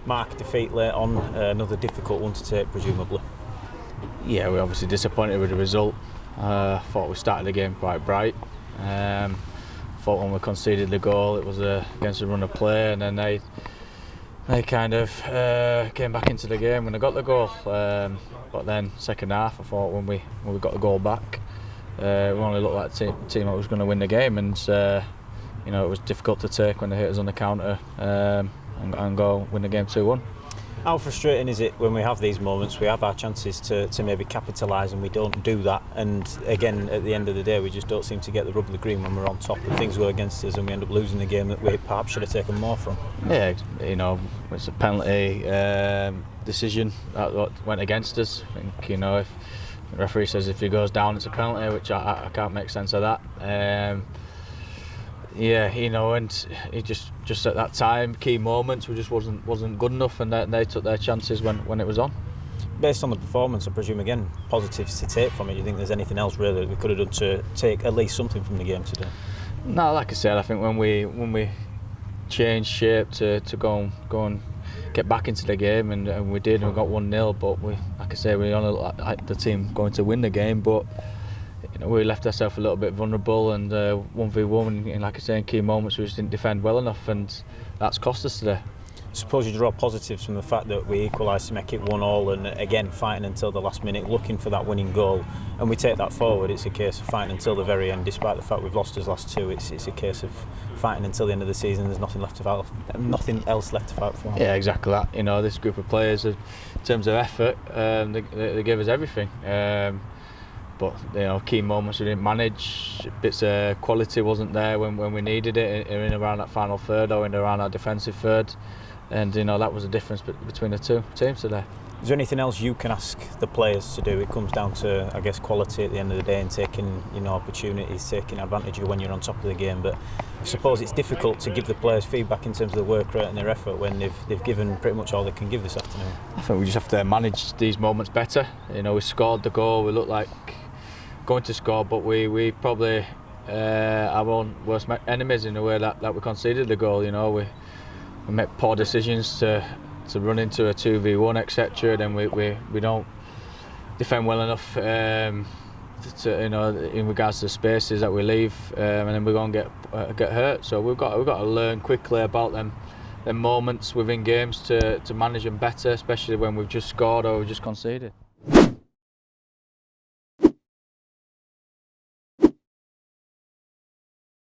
Mark, defeat late on, another difficult one to take, presumably. Yeah, we're obviously disappointed with the result. Thought we started the game quite bright. Thought when we conceded the goal, it was against a run of play, and then they kind of came back into the game when they got the goal. But then second half, I thought when we got the goal back, we only looked like a team that was going to win the game, and it was difficult to take when they hit us on the counter and go win the game 2-1. How frustrating is it when we have these moments, we have our chances to maybe capitalise and we don't do that, and again at the end of the day we just don't seem to get the rub of the green when we're on top and things go against us and we end up losing the game that we perhaps should have taken more from? Yeah, it's a penalty decision that went against us. I think, if the referee says if he goes down it's a penalty, which I can't make sense of that. And it just at that time, key moments, we just wasn't good enough, and they took their chances when it was on. Based on the performance, I presume again positives to take from it. Do you think there's anything else really that we could have done to take at least something from the game today? No, like I said, I think when we changed shape to go and get back into the game, and we did, and we got 1-0. But we only looked like the team going to win the game, but we left ourselves a little bit vulnerable, and 1v1, and like I say, in key moments we just didn't defend well enough, and that's cost us today. I suppose you draw positives from the fact that we equalised to make it 1-1, and again fighting until the last minute, looking for that winning goal, and we take that forward. It's a case of fighting until the very end, despite the fact we've lost his last two. It's a case of fighting until the end of the season. There's nothing else left to fight for. Yeah, exactly that. This group of players, in terms of effort, they gave us everything. But key moments we didn't manage. Bits of quality wasn't there when we needed it in around that final third or in around our defensive third, and that was the difference between the two teams today. Is there anything else you can ask the players to do? It comes down to, I guess, quality at the end of the day, and taking opportunities, taking advantage of when you're on top of the game. But I suppose it's difficult to give the players feedback in terms of the work rate and their effort when they've given pretty much all they can give this afternoon. I think we just have to manage these moments better. We scored the goal. We looked like going to score, but we probably our own worst enemies in the way that we conceded the goal. We make poor decisions to run into a 2v1, etc. Then we don't defend well enough in regards to the spaces that we leave, and then we go and get hurt. So we've got to learn quickly about them moments within games to manage them better, especially when we've just scored or we've just conceded.